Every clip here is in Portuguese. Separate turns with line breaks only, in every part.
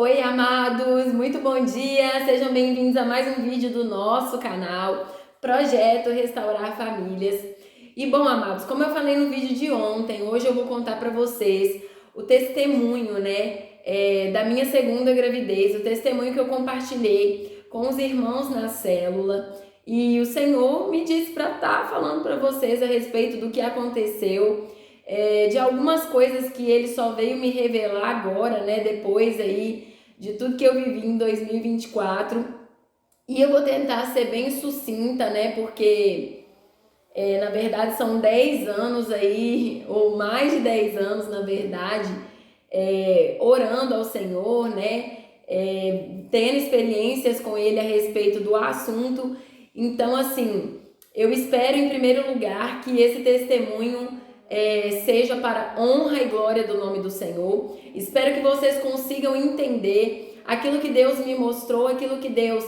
Oi, amados, muito bom dia! Sejam bem-vindos a mais um vídeo do nosso canal Projeto Restaurar Famílias. E bom, amados, como eu falei no vídeo de ontem, hoje eu vou contar para vocês o testemunho, da minha segunda gravidez, o testemunho que eu compartilhei com os irmãos na célula. E o Senhor me disse para estar falando para vocês a respeito do que aconteceu, de algumas coisas que Ele só veio me revelar agora, depois aí de tudo que eu vivi em 2024. E eu vou tentar ser bem sucinta, porque na verdade são 10 anos aí, ou mais de 10 anos na verdade, orando ao Senhor, tendo experiências com Ele a respeito do assunto. Então, assim, eu espero em primeiro lugar que esse testemunho seja para honra e glória do nome do Senhor. Espero que vocês consigam entender aquilo que Deus me mostrou, aquilo que Deus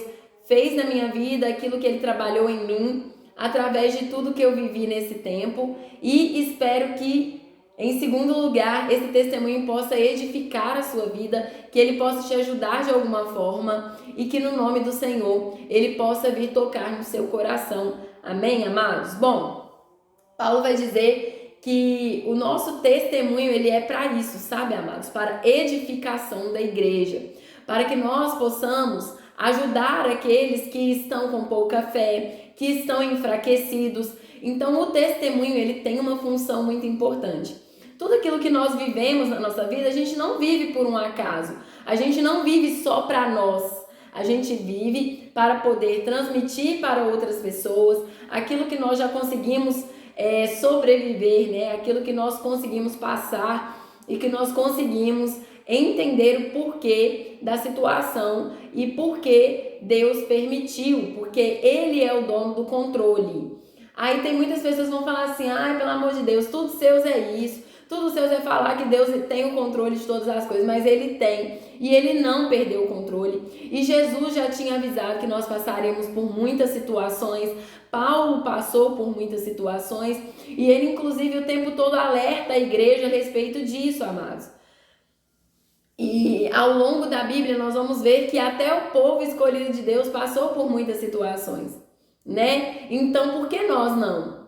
fez na minha vida, aquilo que Ele trabalhou em mim, através de tudo que eu vivi nesse tempo. E espero que, em segundo lugar, esse testemunho possa edificar a sua vida, que ele possa te ajudar de alguma forma e que no nome do Senhor ele possa vir tocar no seu coração. Amém, amados? Bom, Paulo vai dizer que o nosso testemunho ele é para isso, sabe, amados? Para edificação da igreja, para que nós possamos ajudar aqueles que estão com pouca fé, que estão enfraquecidos. Então o testemunho ele tem uma função muito importante. Tudo aquilo que nós vivemos na nossa vida, a gente não vive por um acaso. A gente não vive só para nós. A gente vive para poder transmitir para outras pessoas aquilo que nós já conseguimos sobreviver, aquilo que nós conseguimos passar e que nós conseguimos entender o porquê da situação e porquê Deus permitiu, porque Ele é o dono do controle. Aí tem muitas pessoas que vão falar assim, pelo amor de Deus, tudo seus é isso, tudo seus é falar que Deus tem o controle de todas as coisas, mas Ele tem, e Ele não perdeu o controle. E Jesus já tinha avisado que nós passaríamos por muitas situações, Paulo passou por muitas situações, e ele inclusive o tempo todo alerta a igreja a respeito disso, amados. E ao longo da Bíblia nós vamos ver que até o povo escolhido de Deus passou por muitas situações, Então por que nós não?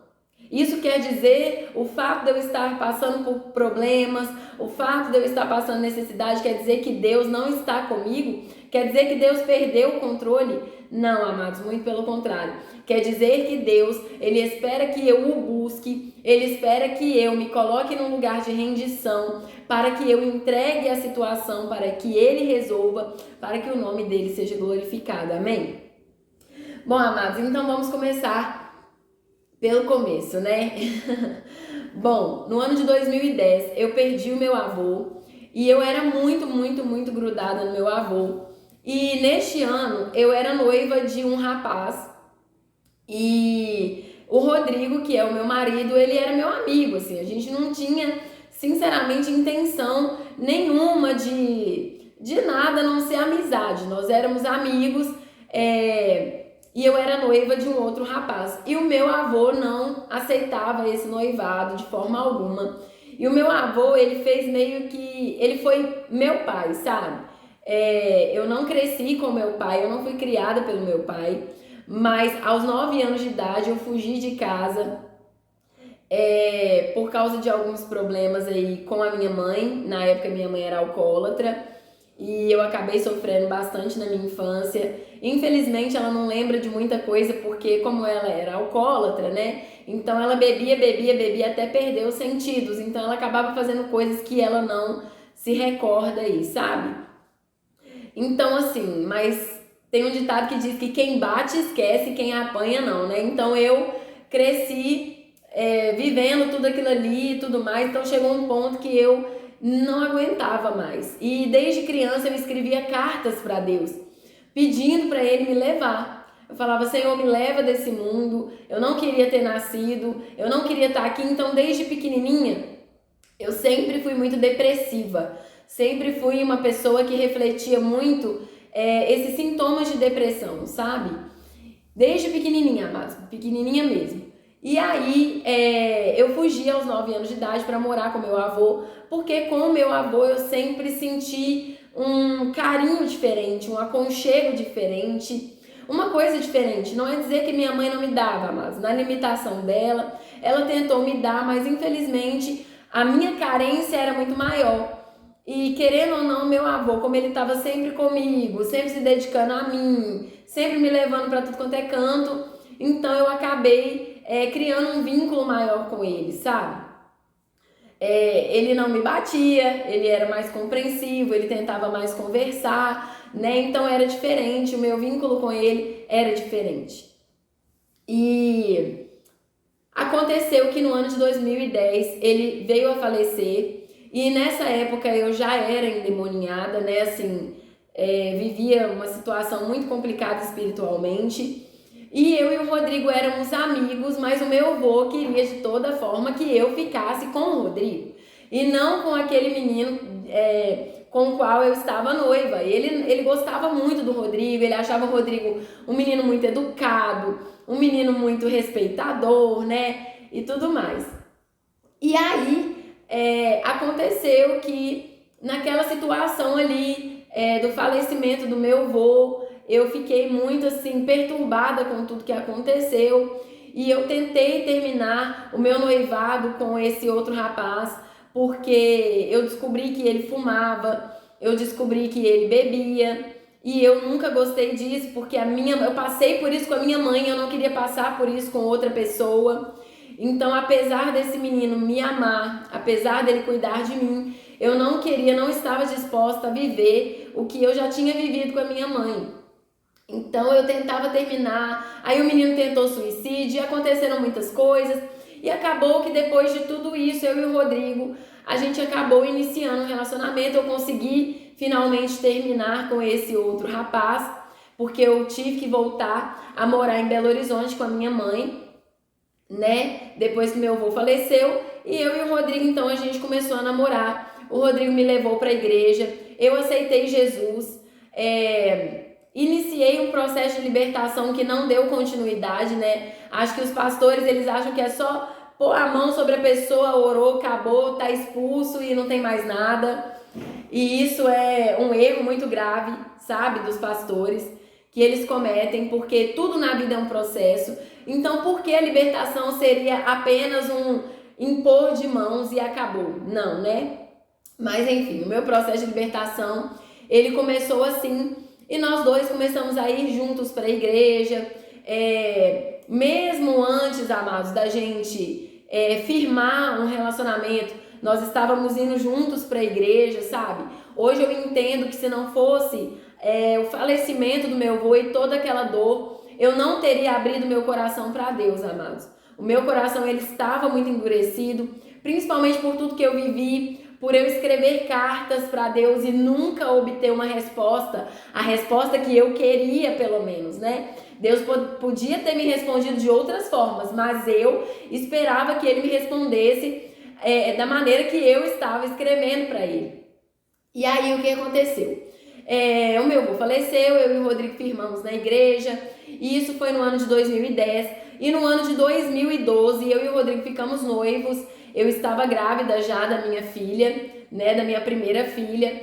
Isso quer dizer, o fato de eu estar passando por problemas, o fato de eu estar passando necessidade, quer dizer que Deus não está comigo? Quer dizer que Deus perdeu o controle? Não, amados, muito pelo contrário. Quer dizer que Deus, Ele espera que eu o busque, Ele espera que eu me coloque num lugar de rendição, para que eu entregue a situação, para que Ele resolva, para que o nome dEle seja glorificado. Amém? Bom, amados, então vamos começar pelo começo, Bom, no ano de 2010 eu perdi o meu avô e eu era muito grudada no meu avô. E neste ano eu era noiva de um rapaz e o Rodrigo, que é o meu marido, ele era meu amigo, assim, a gente não tinha, sinceramente, intenção nenhuma de nada a não ser amizade. Nós éramos amigos, e eu era noiva de um outro rapaz. E o meu avô não aceitava esse noivado de forma alguma. E o meu avô, ele fez meio que... Ele foi meu pai, sabe? Eu não cresci com meu pai, eu não fui criada pelo meu pai. Mas aos 9 anos de idade eu fugi de casa por causa de alguns problemas aí com a minha mãe. Na época minha mãe era alcoólatra. E eu acabei sofrendo bastante na minha infância. Infelizmente ela não lembra de muita coisa, porque como ela era alcoólatra, então ela bebia até perder os sentidos. Então ela acabava fazendo coisas que ela não se recorda aí, sabe? Então assim, mas tem um ditado que diz que quem bate esquece, quem apanha não, Então eu cresci vivendo tudo aquilo ali e tudo mais. Então chegou um ponto que eu não aguentava mais. E desde criança eu escrevia cartas para Deus, pedindo para Ele me levar. Eu falava, Senhor, me leva desse mundo. Eu não queria ter nascido, eu não queria estar aqui. Então desde pequenininha eu sempre fui muito depressiva. Sempre fui uma pessoa que refletia muito esses sintomas de depressão, sabe? Desde pequenininha, amados, pequenininha mesmo. E aí eu fugi aos 9 anos de idade para morar com meu avô, porque com o meu avô eu sempre senti um carinho diferente, um aconchego diferente, uma coisa diferente. Não é dizer que minha mãe não me dava, mas na limitação dela, ela tentou me dar, mas infelizmente a minha carência era muito maior. E querendo ou não, meu avô, como ele estava sempre comigo, sempre se dedicando a mim, sempre me levando para tudo quanto é canto, então eu acabei criando um vínculo maior com ele, sabe? Ele não me batia, ele era mais compreensivo, ele tentava mais conversar, né? Então era diferente, o meu vínculo com ele era diferente. E aconteceu que no ano de 2010 ele veio a falecer, e nessa época eu já era endemoniada, né? Assim, vivia uma situação muito complicada espiritualmente. E eu e o Rodrigo éramos amigos, mas o meu avô queria de toda forma que eu ficasse com o Rodrigo e não com aquele menino com o qual eu estava noiva. Ele gostava muito do Rodrigo, ele achava o Rodrigo um menino muito educado, um menino muito respeitador, né? E tudo mais. E aí aconteceu que naquela situação ali do falecimento do meu avô, eu fiquei muito assim perturbada com tudo que aconteceu e eu tentei terminar o meu noivado com esse outro rapaz porque eu descobri que ele fumava, eu descobri que ele bebia e eu nunca gostei disso porque eu passei por isso com a minha mãe, eu não queria passar por isso com outra pessoa. Então, apesar desse menino me amar, apesar dele cuidar de mim, eu não estava disposta a viver o que eu já tinha vivido com a minha mãe. Então eu tentava terminar, aí o menino tentou suicídio, aconteceram muitas coisas e acabou que depois de tudo isso, eu e o Rodrigo, a gente acabou iniciando um relacionamento. Eu consegui finalmente terminar com esse outro rapaz, porque eu tive que voltar a morar em Belo Horizonte com a minha mãe, né? Depois que meu avô faleceu, e eu e o Rodrigo, então, a gente começou a namorar. O Rodrigo me levou para a igreja, eu aceitei Jesus, iniciei um processo de libertação que não deu continuidade, né? Acho que os pastores, eles acham que é só pôr a mão sobre a pessoa, orou, acabou, tá expulso e não tem mais nada. E isso é um erro muito grave, sabe, dos pastores, que eles cometem, porque tudo na vida é um processo. Então, por que a libertação seria apenas um impor de mãos e acabou? Não, né? Mas enfim, o meu processo de libertação, ele começou assim, e nós dois começamos a ir juntos para a igreja, mesmo antes, amados, da gente firmar um relacionamento, nós estávamos indo juntos para a igreja, sabe? Hoje eu entendo que se não fosse o falecimento do meu avô e toda aquela dor, eu não teria abrido meu coração para Deus, amados. O meu coração, ele estava muito endurecido, principalmente por tudo que eu vivi, por eu escrever cartas para Deus e nunca obter uma resposta, a resposta que eu queria, pelo menos, né? Deus podia ter me respondido de outras formas, mas eu esperava que ele me respondesse da maneira que eu estava escrevendo para ele. E aí, o que aconteceu? O meu avô faleceu, eu e o Rodrigo firmamos na igreja, e isso foi no ano de 2010. E no ano de 2012, eu e o Rodrigo ficamos noivos. Eu estava grávida já da minha filha, né, da minha primeira filha.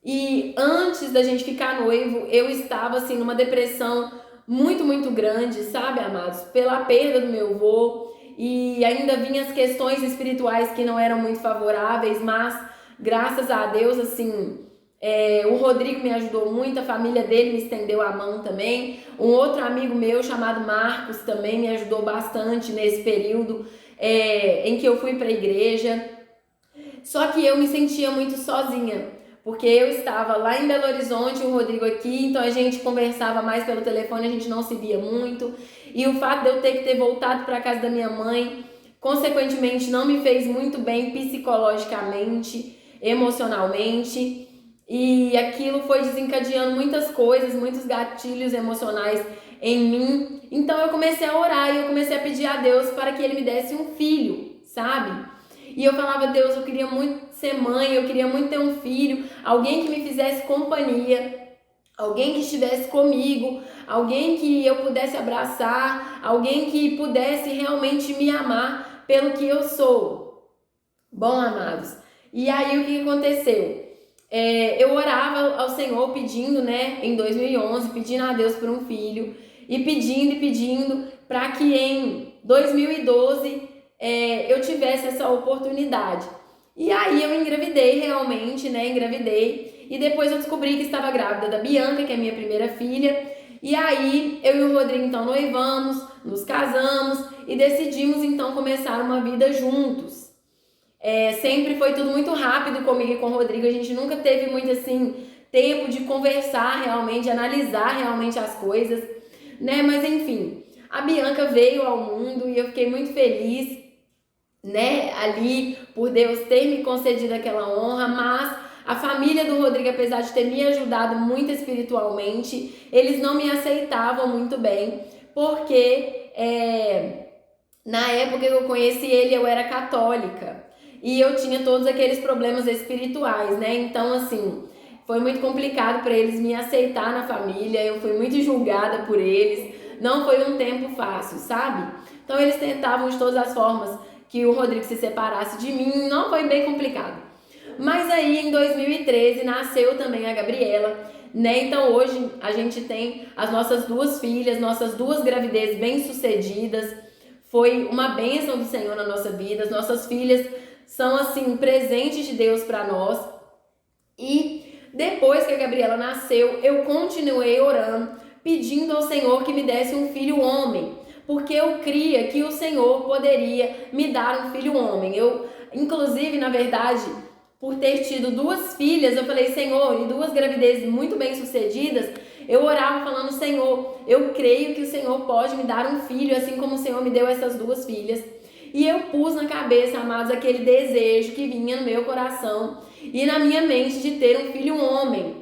E antes da gente ficar noivo, eu estava assim numa depressão muito, muito grande, sabe, amados? Pela perda do meu avô. E ainda vinham as questões espirituais que não eram muito favoráveis, mas graças a Deus, assim, o Rodrigo me ajudou muito, a família dele me estendeu a mão também. Um outro amigo meu chamado Marcos também me ajudou bastante nesse período em que eu fui para a igreja. Só que eu me sentia muito sozinha, porque eu estava lá em Belo Horizonte, o Rodrigo aqui, então a gente conversava mais pelo telefone, a gente não se via muito. E o fato de eu ter voltado para casa da minha mãe, consequentemente, não me fez muito bem psicologicamente, emocionalmente. E aquilo foi desencadeando muitas coisas, muitos gatilhos emocionais em mim. Então eu comecei a orar e eu comecei a pedir a Deus para que Ele me desse um filho, sabe? E eu falava, Deus, eu queria muito ser mãe, eu queria muito ter um filho, alguém que me fizesse companhia, alguém que estivesse comigo, alguém que eu pudesse abraçar, alguém que pudesse realmente me amar pelo que eu sou. Bom, amados, e aí o que aconteceu? Eu orava ao Senhor pedindo, né, em 2011, pedindo a Deus por um filho, e pedindo para que em 2012 eu tivesse essa oportunidade. E aí eu engravidei realmente, né, engravidei, e depois eu descobri que estava grávida da Bianca, que é minha primeira filha, e aí eu e o Rodrigo então noivamos, nos casamos e decidimos então começar uma vida juntos. Sempre foi tudo muito rápido comigo e com o Rodrigo, a gente nunca teve muito assim tempo de conversar realmente, de analisar realmente as coisas, né? Mas enfim, a Bianca veio ao mundo e eu fiquei muito feliz, né, ali por Deus ter me concedido aquela honra, mas a família do Rodrigo, apesar de ter me ajudado muito espiritualmente, eles não me aceitavam muito bem, porque na época que eu conheci ele eu era católica. E eu tinha todos aqueles problemas espirituais, né? Então, assim, foi muito complicado para eles me aceitar na família. Eu fui muito julgada por eles. Não foi um tempo fácil, sabe? Então, eles tentavam de todas as formas que o Rodrigo se separasse de mim. Não foi bem complicado. Mas aí, em 2013, nasceu também a Gabriela, né? Então, hoje a gente tem as nossas duas filhas, nossas duas gravidezes bem-sucedidas. Foi uma bênção do Senhor na nossa vida. As nossas filhas são assim presentes de Deus para nós. E depois que a Gabriela nasceu, eu continuei orando, pedindo ao Senhor que me desse um filho homem, porque eu cria que o Senhor poderia me dar um filho homem. Eu, inclusive, na verdade, por ter tido duas filhas, eu falei, Senhor, e duas gravidezes muito bem sucedidas, eu orava falando, Senhor, eu creio que o Senhor pode me dar um filho, assim como o Senhor me deu essas duas filhas. E eu pus na cabeça, amados, aquele desejo que vinha no meu coração e na minha mente de ter um filho homem,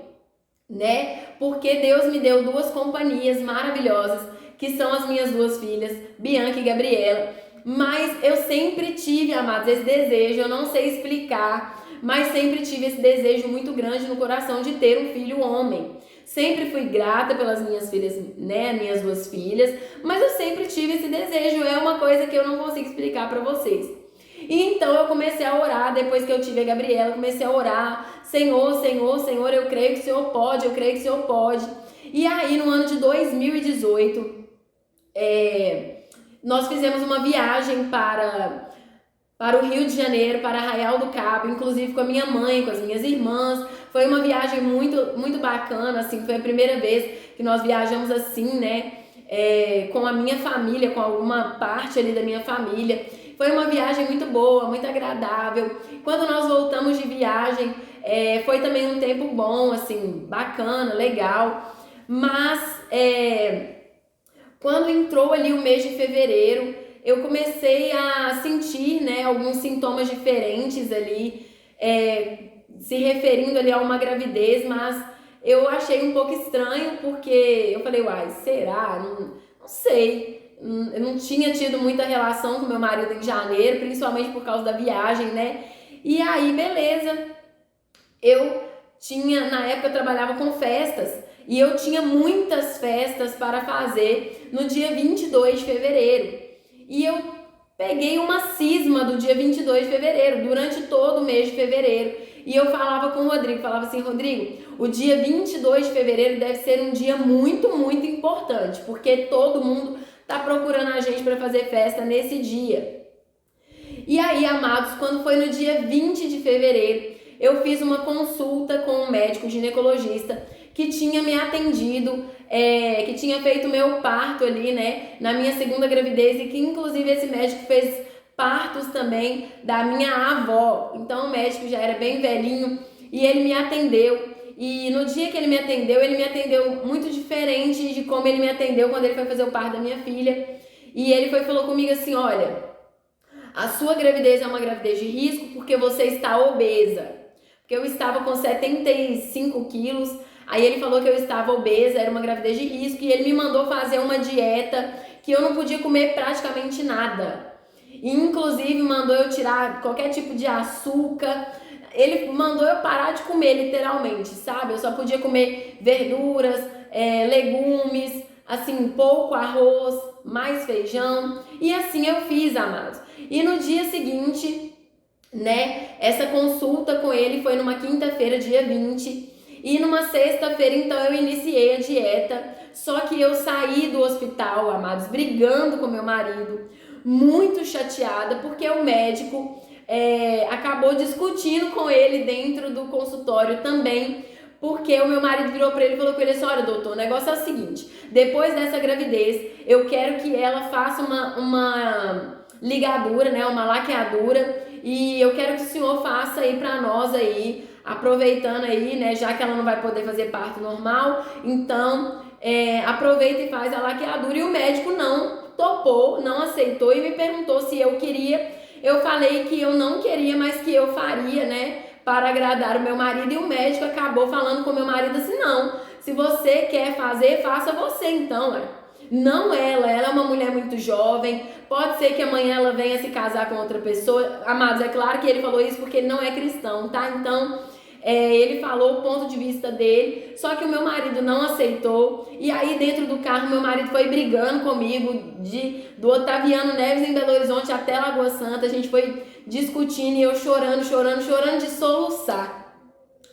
né? Porque Deus me deu duas companhias maravilhosas, que são as minhas duas filhas, Bianca e Gabriela. Mas eu sempre tive, amados, esse desejo, eu não sei explicar, mas sempre tive esse desejo muito grande no coração de ter um filho homem. Sempre fui grata pelas minhas filhas, né, minhas duas filhas, mas eu sempre tive esse desejo, é uma coisa que eu não consigo explicar para vocês. E então eu comecei a orar, depois que eu tive a Gabriela, comecei a orar, Senhor, Senhor, Senhor, eu creio que o Senhor pode, eu creio que o Senhor pode. E aí no ano de 2018, nós fizemos uma viagem para o Rio de Janeiro, para Arraial do Cabo, inclusive com a minha mãe, com as minhas irmãs. Foi uma viagem muito, muito bacana, assim, foi a primeira vez que nós viajamos assim, né, com a minha família, com alguma parte ali da minha família. Foi uma viagem muito boa, muito agradável. Quando nós voltamos de viagem, foi também um tempo bom, assim, bacana, legal. Mas, quando entrou ali o mês de fevereiro, eu comecei a sentir, né, alguns sintomas diferentes ali, se referindo ali a uma gravidez, mas eu achei um pouco estranho, porque eu falei, uai, será? Não sei. Eu não tinha tido muita relação com meu marido em janeiro, principalmente por causa da viagem, né? E aí, beleza. Na época eu trabalhava com festas, e eu tinha muitas festas para fazer no dia 22 de fevereiro. E eu peguei uma cisma do dia 22 de fevereiro, durante todo o mês de fevereiro. E eu falava com o Rodrigo, falava assim, Rodrigo, o dia 22 de fevereiro deve ser um dia muito, muito importante, porque todo mundo tá procurando a gente para fazer festa nesse dia. E aí, amados, quando foi no dia 20 de fevereiro, eu fiz uma consulta com um médico ginecologista que tinha me atendido, que tinha feito meu parto ali, né, na minha segunda gravidez, e que inclusive esse médico fez partos também da minha avó. Então o médico já era bem velhinho e ele me atendeu. E no dia que ele me atendeu muito diferente de como ele me atendeu quando ele foi fazer o parto da minha filha. E ele falou comigo assim, olha, a sua gravidez é uma gravidez de risco porque você está obesa. Porque eu estava com 75 quilos, aí ele falou que eu estava obesa, era uma gravidez de risco, e ele me mandou fazer uma dieta que eu não podia comer praticamente nada. E, inclusive, mandou eu tirar qualquer tipo de açúcar. ele mandou eu parar de comer, literalmente, sabe? Eu só podia comer verduras, legumes, assim, pouco arroz, mais feijão. E assim eu fiz, amados. E no dia seguinte, né, essa consulta com ele foi numa quinta-feira, dia 20. E numa sexta-feira, então, eu iniciei a dieta. Só que eu saí do hospital, amados, brigando com meu marido, muito chateada, porque o médico acabou discutindo com ele dentro do consultório também, porque o meu marido virou para ele e falou com ele assim: olha, doutor, o negócio é o seguinte, depois dessa gravidez, eu quero que ela faça uma ligadura, né, uma laqueadura, e eu quero que o senhor faça aí para nós aí, aproveitando aí, né, já que ela não vai poder fazer parto normal, então aproveita e faz a laqueadura. E o médico não topou, não aceitou e me perguntou se eu queria. Eu falei que eu não queria, mas que eu faria, né, para agradar o meu marido. E o médico acabou falando com o meu marido assim: não, se você quer fazer, faça você então, não ela é uma mulher muito jovem, pode ser que amanhã ela venha se casar com outra pessoa. Amados, é claro que ele falou isso porque ele não é cristão, tá? Então, ele falou o ponto de vista dele, só que o meu marido não aceitou. E aí dentro do carro meu marido foi brigando comigo, do Otaviano Neves em Belo Horizonte até Lagoa Santa. A gente foi discutindo e eu chorando de soluçar.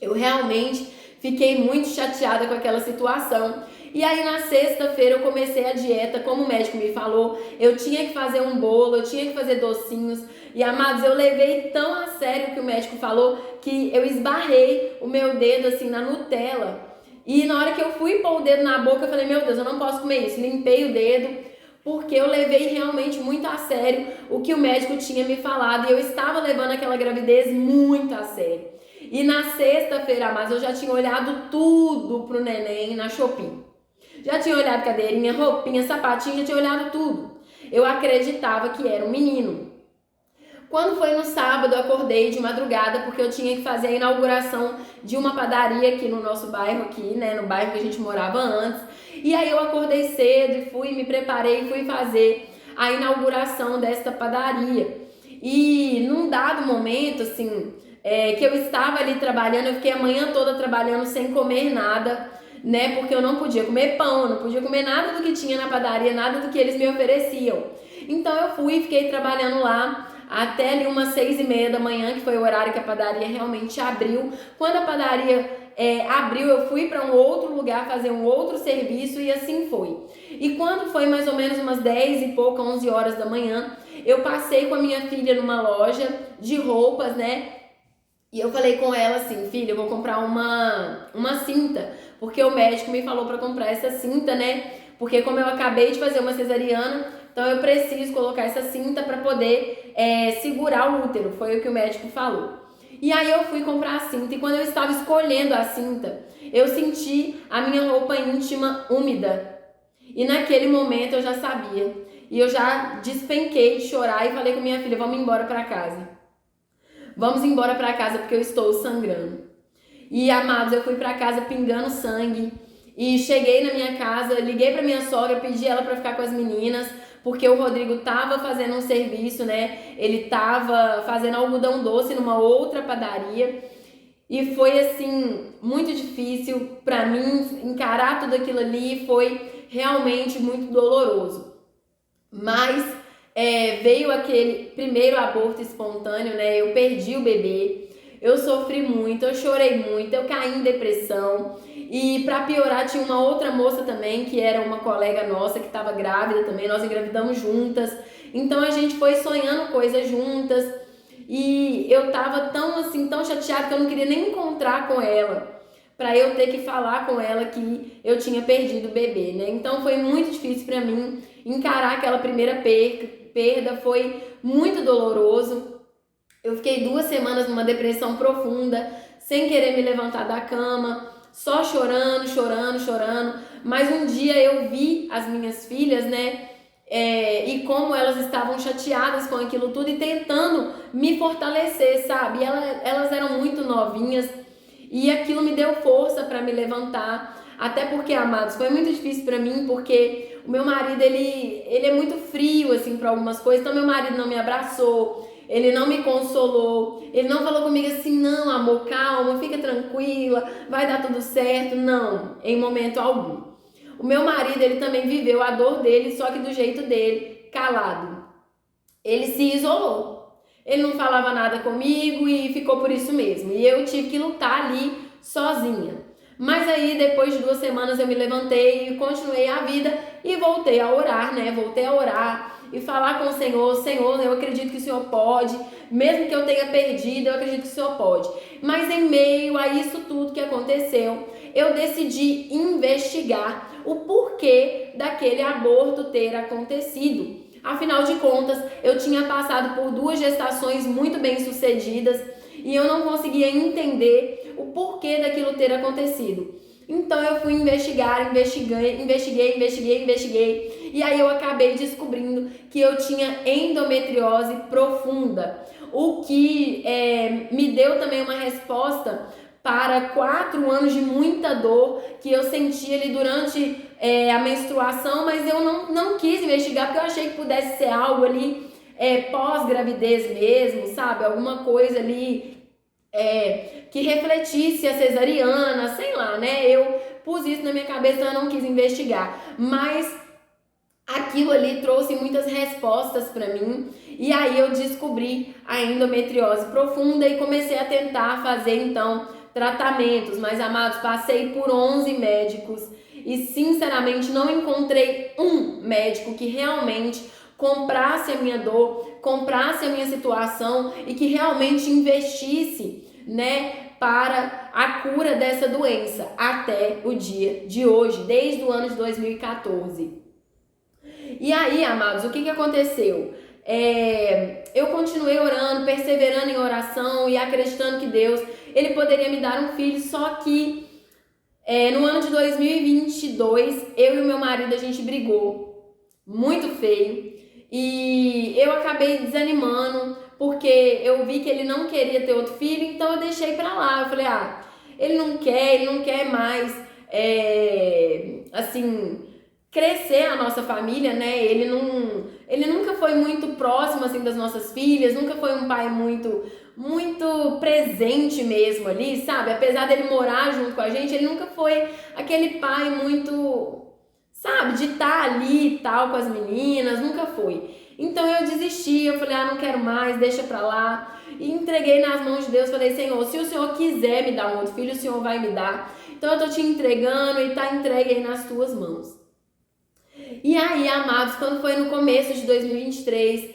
Eu realmente fiquei muito chateada com aquela situação. E aí na sexta-feira eu comecei a dieta, como o médico me falou, eu tinha que fazer um bolo, eu tinha que fazer docinhos. E amados, eu levei tão a sério o que o médico falou que eu esbarrei o meu dedo assim na Nutella. E na hora que eu fui pôr o dedo na boca, eu falei: meu Deus, eu não posso comer isso. Limpei o dedo, porque eu levei realmente muito a sério o que o médico tinha me falado. E eu estava levando aquela gravidez muito a sério. E na sexta-feira, mas eu já tinha olhado tudo pro neném na Shopee. Já tinha olhado cadeirinha, roupinha, sapatinho, já tinha olhado tudo. Eu acreditava que era um menino. Quando foi no sábado, eu acordei de madrugada porque eu tinha que fazer a inauguração de uma padaria aqui no nosso bairro, aqui, né, no bairro que a gente morava antes. E aí eu acordei cedo e fui, me preparei, fui fazer a inauguração desta padaria. E num dado momento, assim, que eu estava ali trabalhando, eu fiquei a manhã toda trabalhando sem comer nada, né, porque eu não podia comer pão, eu não podia comer nada do que tinha na padaria, nada do que eles me ofereciam. Então eu fui e fiquei trabalhando lá até ali umas 6h30 da manhã, que foi o horário que a padaria realmente abriu. Quando a padaria abriu, eu fui para um outro lugar fazer um outro serviço e assim foi. E quando foi mais ou menos umas 10 e pouca, 11 horas da manhã, eu passei com a minha filha numa loja de roupas, né? E eu falei com ela assim: filha, eu vou comprar uma cinta, porque o médico me falou para comprar essa cinta, né? Porque como eu acabei de fazer uma cesariana, então eu preciso colocar essa cinta para poder segurar o útero, foi o que o médico falou. E aí eu fui comprar a cinta e quando eu estava escolhendo a cinta, eu senti a minha roupa íntima úmida. E naquele momento eu já sabia. E eu já despenquei de chorar e falei com minha filha: vamos embora para casa. Vamos embora para casa porque eu estou sangrando. E amados, eu fui para casa pingando sangue. E cheguei na minha casa, liguei para minha sogra, pedi ela para ficar com as meninas, porque o Rodrigo tava fazendo um serviço, né? Ele tava fazendo algodão doce numa outra padaria. E foi assim, muito difícil para mim encarar tudo aquilo ali, foi realmente muito doloroso. Mas veio aquele primeiro aborto espontâneo, né? Eu perdi o bebê, eu sofri muito, eu chorei muito, eu caí em depressão. E para piorar, tinha uma outra moça também, que era uma colega nossa, que estava grávida também, nós engravidamos juntas. Então a gente foi sonhando coisas juntas. E eu tava tão chateada que eu não queria nem encontrar com ela, para eu ter que falar com ela que eu tinha perdido o bebê, né? Então foi muito difícil para mim encarar aquela primeira perda, foi muito doloroso. Eu fiquei 2 semanas numa depressão profunda, sem querer me levantar da cama, só chorando. Mas um dia eu vi as minhas filhas, né? E como elas estavam chateadas com aquilo tudo e tentando me fortalecer, sabe? E elas eram muito novinhas e aquilo me deu força para me levantar. Até porque, amados, foi muito difícil para mim, porque o meu marido, ele é muito frio, assim, para algumas coisas. Então, meu marido não me abraçou, ele não me consolou, ele não falou comigo assim, não, amor, calma, fica tranquila, vai dar tudo certo. Não, em momento algum. O meu marido, ele também viveu a dor dele, só que do jeito dele, calado. Ele se isolou. Ele não falava nada comigo e ficou por isso mesmo. E eu tive que lutar ali sozinha. Mas aí, depois de 2 semanas, eu me levantei e continuei a vida e voltei a orar, né? Voltei a orar e falar com o Senhor. Senhor, eu acredito que o Senhor pode. Mesmo que eu tenha perdido, eu acredito que o Senhor pode. Mas em meio a isso tudo que aconteceu, eu decidi investigar o porquê daquele aborto ter acontecido. Afinal de contas, eu tinha passado por 2 gestações muito bem sucedidas e eu não conseguia entender o porquê daquilo ter acontecido. Então eu fui investiguei, e aí eu acabei descobrindo que eu tinha endometriose profunda, o que me deu também uma resposta para 4 anos de muita dor que eu senti ali durante a menstruação, mas eu não quis investigar porque eu achei que pudesse ser algo ali pós-gravidez mesmo, sabe? Alguma coisa ali que refletisse a cesariana, sei lá, né? Eu pus isso na minha cabeça, então eu não quis investigar. Mas aquilo ali trouxe muitas respostas para mim e aí eu descobri a endometriose profunda e comecei a tentar fazer então tratamentos. Mas, amados, passei por 11 médicos e sinceramente não encontrei um médico que realmente comprasse a minha dor, comprasse a minha situação e que realmente investisse, né, para a cura dessa doença até o dia de hoje, desde o ano de 2014. E aí, amados, o que aconteceu? Eu continuei orando, perseverando em oração e acreditando que Deus, ele poderia me dar um filho, só que no ano de 2022, eu e o meu marido, a gente brigou muito feio e eu acabei desanimando porque eu vi que ele não queria ter outro filho, então eu deixei pra lá. Eu falei, ele não quer mais, assim, crescer a nossa família, né? Ele nunca foi muito próximo assim das nossas filhas, nunca foi um pai muito presente mesmo ali, sabe? Apesar dele morar junto com a gente, ele nunca foi aquele pai muito, sabe, de estar ali e tal com as meninas, nunca foi. Então eu desisti, eu falei, não quero mais, deixa pra lá. E entreguei nas mãos de Deus, falei, Senhor, se o Senhor quiser me dar um outro filho, o Senhor vai me dar. Então eu tô te entregando e tá entregue aí nas tuas mãos. E aí, amados, quando foi no começo de 2023,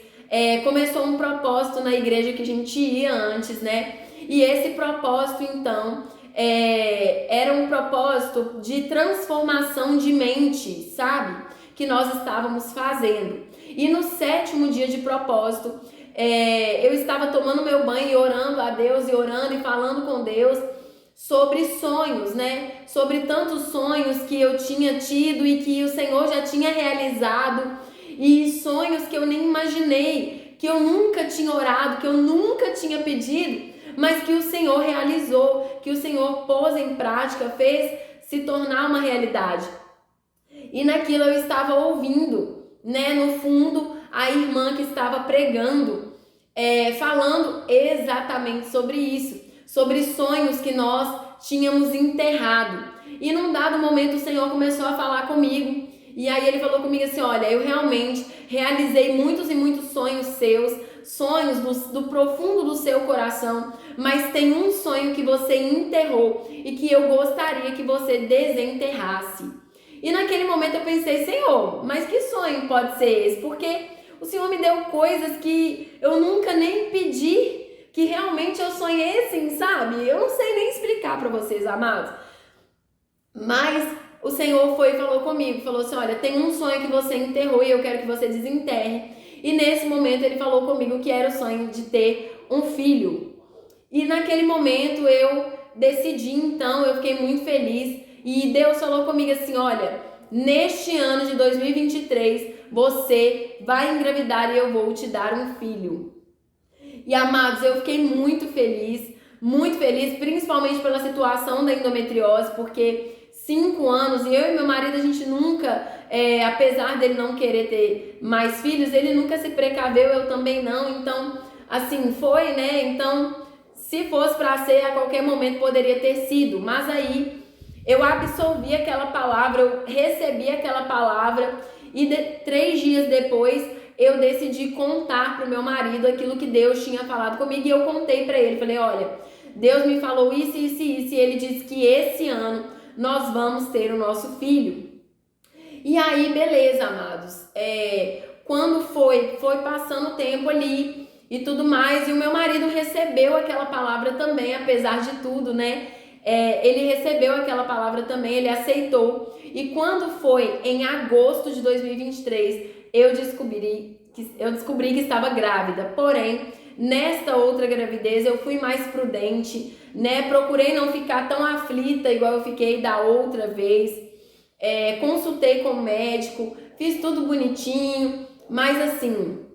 começou um propósito na igreja que a gente ia antes, né? E esse propósito, então, era um propósito de transformação de mente, sabe? Que nós estávamos fazendo. E no 7º dia de propósito, eu estava tomando meu banho e orando a Deus, e orando e falando com Deus sobre sonhos, né? Sobre tantos sonhos que eu tinha tido e que o Senhor já tinha realizado, e sonhos que eu nem imaginei, que eu nunca tinha orado, que eu nunca tinha pedido, mas que o Senhor realizou, que o Senhor pôs em prática, fez se tornar uma realidade. E naquilo eu estava ouvindo, né, no fundo, a irmã que estava pregando, falando exatamente sobre isso, sobre sonhos que nós tínhamos enterrado. E num dado momento o Senhor começou a falar comigo, e aí ele falou comigo assim, olha, eu realmente realizei muitos e muitos sonhos seus, sonhos do profundo do seu coração, mas tem um sonho que você enterrou e que eu gostaria que você desenterrasse. E naquele momento eu pensei, Senhor, mas que sonho pode ser esse? Porque o Senhor me deu coisas que eu nunca nem pedi, que realmente eu sonhei assim, sabe? Eu não sei nem explicar pra vocês, amados. Mas o Senhor foi e falou comigo, falou assim, olha, tem um sonho que você enterrou e eu quero que você desenterre. E nesse momento ele falou comigo que era o sonho de ter um filho. E naquele momento eu decidi, então, eu fiquei muito feliz. E Deus falou comigo assim, olha, neste ano de 2023, você vai engravidar e eu vou te dar um filho. E, amados, eu fiquei muito feliz, principalmente pela situação da endometriose, porque 5 anos, e eu e meu marido, a gente nunca, apesar dele não querer ter mais filhos, ele nunca se precaveu, eu também não, então assim, foi, né? Então, se fosse para ser, a qualquer momento poderia ter sido. Mas aí eu absorvi aquela palavra, eu recebi aquela palavra e 3 dias depois eu decidi contar pro meu marido aquilo que Deus tinha falado comigo e eu contei para ele. Falei, olha, Deus me falou isso, isso e isso, e ele disse que esse ano nós vamos ter o nosso filho. E aí, beleza, amados. Quando foi passando o tempo ali e tudo mais, e o meu marido recebeu aquela palavra também, apesar de tudo, né? Ele recebeu aquela palavra também, ele aceitou. E quando foi em agosto de 2023, eu descobri que estava grávida. Porém, nesta outra gravidez eu fui mais prudente, né? Procurei não ficar tão aflita igual eu fiquei da outra vez. Consultei com o médico, fiz tudo bonitinho, mas assim,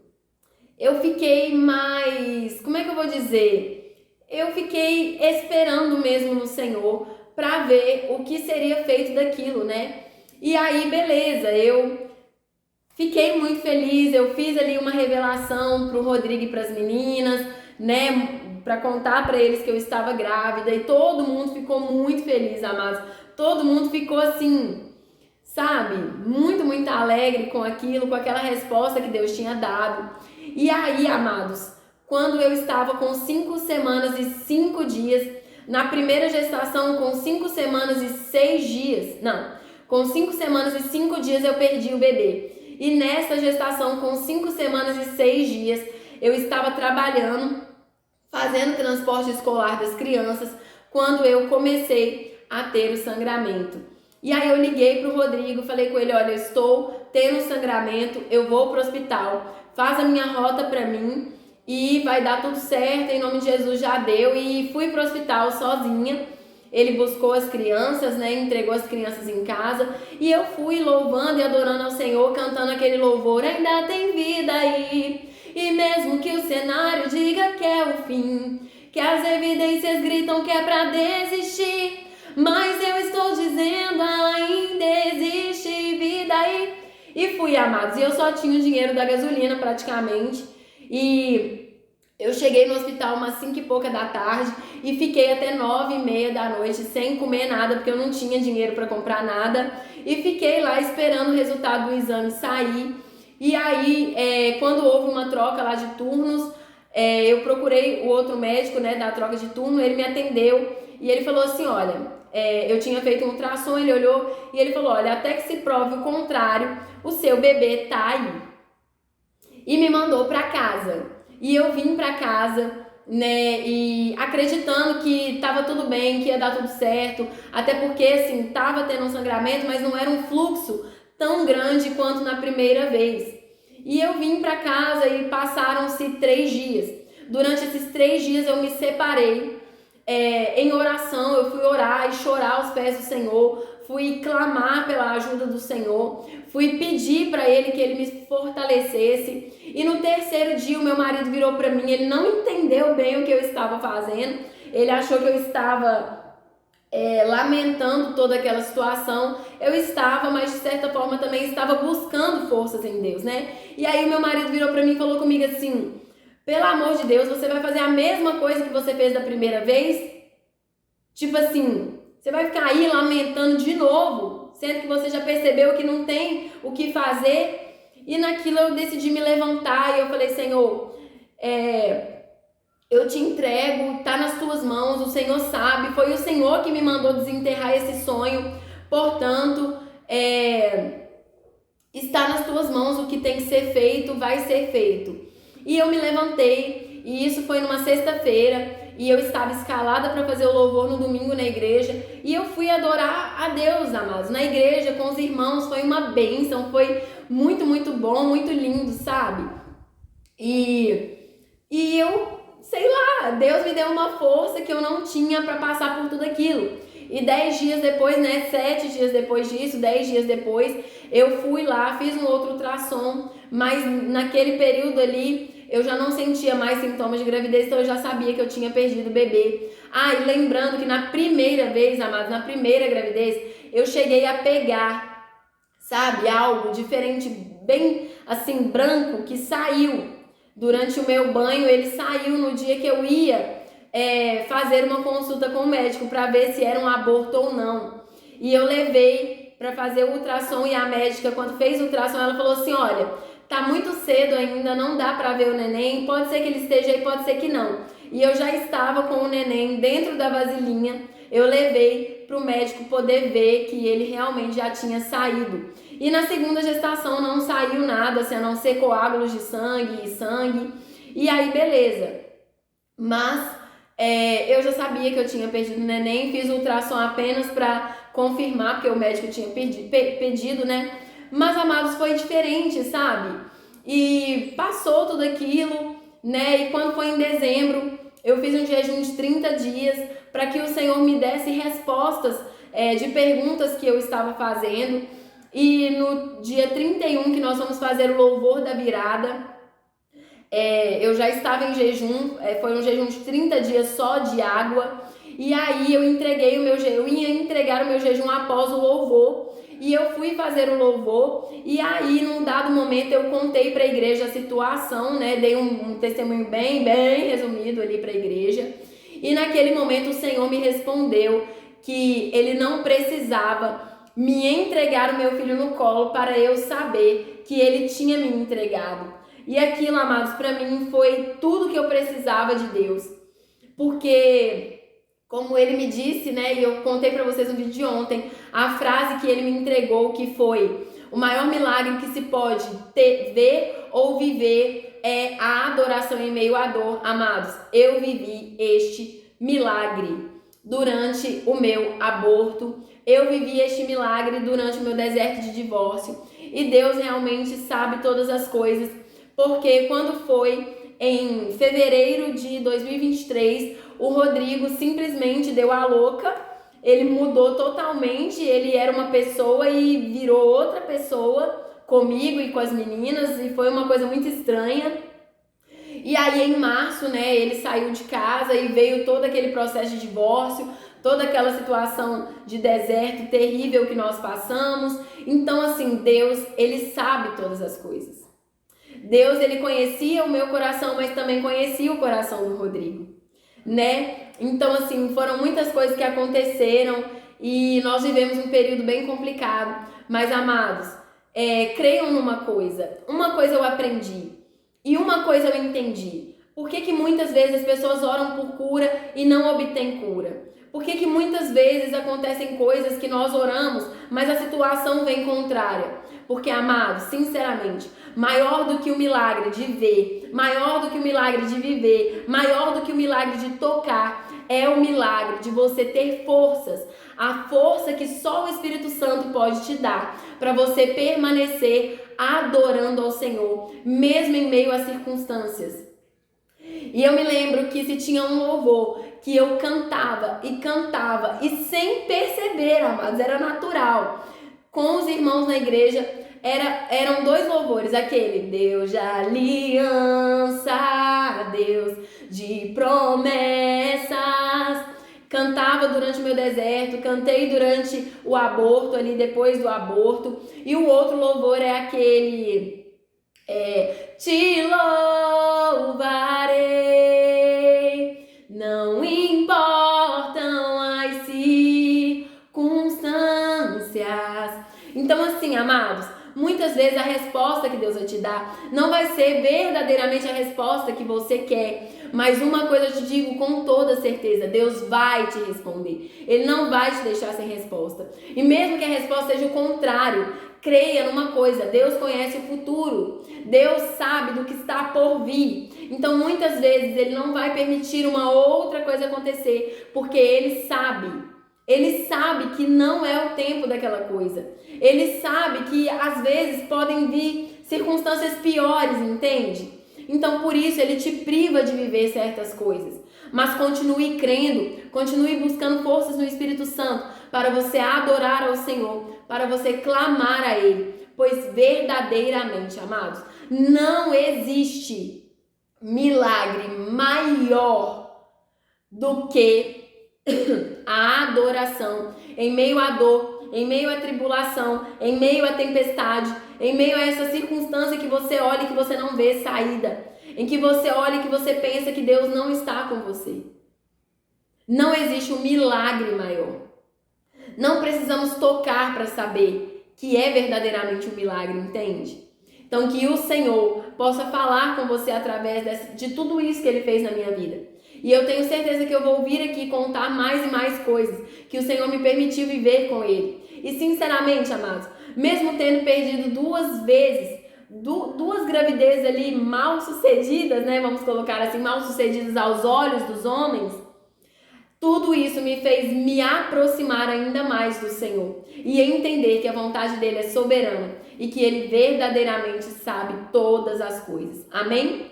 eu fiquei mais, como é que eu vou dizer? Eu fiquei esperando mesmo no Senhor para ver o que seria feito daquilo, né? E aí, beleza, eu fiquei muito feliz, eu fiz ali uma revelação pro Rodrigo e pras meninas, né? Para contar para eles que eu estava grávida e todo mundo ficou muito feliz, amados. Todo mundo ficou assim, sabe? Muito, muito alegre com aquilo, com aquela resposta que Deus tinha dado. E aí, amados, quando eu estava com 5 semanas e 5 dias, na primeira gestação com 5 semanas e 6 dias, com 5 semanas e 5 dias eu perdi o bebê. E nessa gestação com 5 semanas e 6 dias, eu estava trabalhando, fazendo transporte escolar das crianças, quando eu comecei a ter o sangramento. E aí eu liguei pro Rodrigo, falei com ele, olha, eu estou tendo sangramento, eu vou pro hospital, faz a minha rota pra mim e vai dar tudo certo, em nome de Jesus já deu. E fui pro hospital sozinha, ele buscou as crianças, né, entregou as crianças em casa e eu fui louvando e adorando ao Senhor, cantando aquele louvor, ainda tem vida aí, e mesmo que o cenário diga que é o fim, que as evidências gritam que é pra desistir, mas eu estou dizendo, ainda existe vida aí. E fui, amados, e eu só tinha o dinheiro da gasolina praticamente, e eu cheguei no hospital umas 5 e pouca da tarde e fiquei até 9h30 da noite sem comer nada, porque eu não tinha dinheiro para comprar nada, e fiquei lá esperando o resultado do exame sair. E aí, quando houve uma troca lá de turnos, eu procurei o outro médico, né, da troca de turno, ele me atendeu e ele falou assim, olha, eu tinha feito um ultrassom, ele olhou e ele falou, olha, até que se prove o contrário, o seu bebê tá aí. E me mandou para casa. E eu vim para casa, né, e acreditando que tava tudo bem, que ia dar tudo certo, até porque, assim, tava tendo um sangramento, mas não era um fluxo tão grande quanto na primeira vez. E eu vim para casa e passaram-se 3 dias. Durante esses 3 dias eu me separei, em oração, eu fui orar e chorar aos pés do Senhor, fui clamar pela ajuda do Senhor, fui pedir para Ele que Ele me fortalecesse. E no 3º dia o meu marido virou para mim, ele não entendeu bem o que eu estava fazendo, ele achou que eu estava lamentando toda aquela situação. Eu estava, mas de certa forma também estava buscando forças em Deus, né? E aí o meu marido virou para mim e falou comigo assim, pelo amor de Deus, você vai fazer a mesma coisa que você fez da primeira vez? Tipo assim, você vai ficar aí lamentando de novo, sendo que você já percebeu que não tem o que fazer? E naquilo eu decidi me levantar e eu falei, Senhor, eu te entrego, tá nas tuas mãos, o Senhor sabe, foi o Senhor que me mandou desenterrar esse sonho, portanto, está nas tuas mãos, o que tem que ser feito, vai ser feito. E eu me levantei, e isso foi numa sexta-feira, e eu estava escalada para fazer o louvor no domingo na igreja, e eu fui adorar a Deus, amados, na igreja, com os irmãos, foi uma bênção, foi muito, muito bom, muito lindo, sabe? E eu, sei lá, Deus me deu uma força que eu não tinha para passar por tudo aquilo. E 10 dias depois, né, 7 dias depois disso, 10 dias depois, eu fui lá, fiz um outro ultrassom, mas naquele período ali, eu já não sentia mais sintomas de gravidez, então eu já sabia que eu tinha perdido o bebê. E lembrando que na primeira vez, amados, na primeira gravidez, eu cheguei a pegar, sabe, algo diferente, bem assim, branco, que saiu durante o meu banho, ele saiu no dia que eu ia fazer uma consulta com o médico para ver se era um aborto ou não. E eu levei para fazer o ultrassom e a médica, quando fez o ultrassom, ela falou assim: olha, tá muito cedo ainda, não dá para ver o neném, pode ser que ele esteja aí, pode ser que não. E eu já estava com o neném dentro da vasilhinha, eu levei para o médico poder ver que ele realmente já tinha saído. E na segunda gestação não saiu nada, assim, a não ser coágulos de sangue, e aí beleza. Mas eu já sabia que eu tinha perdido o neném, fiz o ultrassom apenas para confirmar, porque o médico tinha pedido, né? Mas, amados, foi diferente, sabe? E passou tudo aquilo, né? E quando foi em dezembro, eu fiz um jejum de 30 dias para que o Senhor me desse respostas de perguntas que eu estava fazendo. E no dia 31, que nós vamos fazer o louvor da virada, eu já estava em jejum, foi um jejum de 30 dias só de água. E aí eu ia entregar o meu jejum após o louvor. E eu fui fazer o louvor, e aí num dado momento eu contei para a igreja a situação, né? Dei um testemunho bem resumido ali para a igreja. E naquele momento o Senhor me respondeu que Ele não precisava me entregar o meu filho no colo para eu saber que Ele tinha me entregado. E aquilo, amados, para mim foi tudo que eu precisava de Deus. Porque, como Ele me disse, né, e eu contei para vocês no vídeo de ontem, a frase que Ele me entregou, que foi: o maior milagre que se pode ver ou viver é a adoração em meio à dor. Amados, eu vivi este milagre durante o meu aborto, eu vivi este milagre durante o meu deserto de divórcio, e Deus realmente sabe todas as coisas, porque quando foi em fevereiro de 2023, o Rodrigo simplesmente deu a louca, ele mudou totalmente, ele era uma pessoa e virou outra pessoa comigo e com as meninas, e foi uma coisa muito estranha. E aí em março, né, ele saiu de casa e veio todo aquele processo de divórcio, toda aquela situação de deserto terrível que nós passamos. Então assim, Deus, Ele sabe todas as coisas. Deus, Ele conhecia o meu coração, mas também conhecia o coração do Rodrigo, né? Então assim, foram muitas coisas que aconteceram e nós vivemos um período bem complicado. Mas, amados, creiam numa coisa. Uma coisa eu aprendi. E uma coisa eu entendi: por que muitas vezes as pessoas oram por cura e não obtêm cura? Por que muitas vezes acontecem coisas que nós oramos, mas a situação vem contrária? Porque, amados, sinceramente, maior do que o milagre de ver, maior do que o milagre de viver, maior do que o milagre de tocar, é o milagre de você ter forças, a força que só o Espírito Santo pode te dar, para você permanecer adorando ao Senhor, mesmo em meio às circunstâncias. E eu me lembro que se tinha um louvor que eu cantava, e sem perceber, amados, era natural, com os irmãos na igreja, eram dois louvores, aquele Deus de aliança, Deus de promessas. Cantava durante o meu deserto, cantei durante o aborto, ali depois do aborto. E o outro louvor é aquele: te louvarei, não importam as circunstâncias. Então assim, amados, muitas vezes a resposta que Deus vai te dar não vai ser verdadeiramente a resposta que você quer. Mas uma coisa eu te digo com toda certeza: Deus vai te responder. Ele não vai te deixar sem resposta. E mesmo que a resposta seja o contrário, creia numa coisa: Deus conhece o futuro. Deus sabe do que está por vir. Então muitas vezes Ele não vai permitir uma outra coisa acontecer, porque Ele sabe. Ele sabe que não é o tempo daquela coisa. Ele sabe que às vezes podem vir circunstâncias piores, entende? Então por isso Ele te priva de viver certas coisas. Mas continue crendo, continue buscando forças no Espírito Santo para você adorar ao Senhor, para você clamar a Ele. Pois verdadeiramente, amados, não existe milagre maior do que a adoração em meio à dor, em meio à tribulação, em meio à tempestade, em meio a essa circunstância que você olha e que você não vê saída. em que você olha e que você pensa que Deus não está com você. Não existe um milagre maior. Não precisamos tocar para saber que é verdadeiramente um milagre, entende? Então que o Senhor possa falar com você através de tudo isso que Ele fez na minha vida. E eu tenho certeza que eu vou vir aqui contar mais e mais coisas que o Senhor me permitiu viver com Ele. E sinceramente, amados, mesmo tendo perdido 2 vezes, 2 gravidezes ali mal sucedidas, né? Vamos colocar assim, mal sucedidas aos olhos dos homens, tudo isso me fez me aproximar ainda mais do Senhor e entender que a vontade dele é soberana e que ele verdadeiramente sabe todas as coisas. Amém?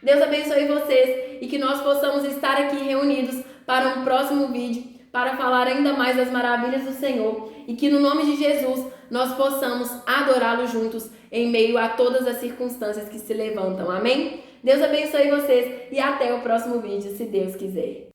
Deus abençoe vocês e que nós possamos estar aqui reunidos para um próximo vídeo, para falar ainda mais das maravilhas do Senhor e que no nome de Jesus nós possamos adorá-lo juntos em meio a todas as circunstâncias que se levantam. Amém? Deus abençoe vocês e até o próximo vídeo, se Deus quiser.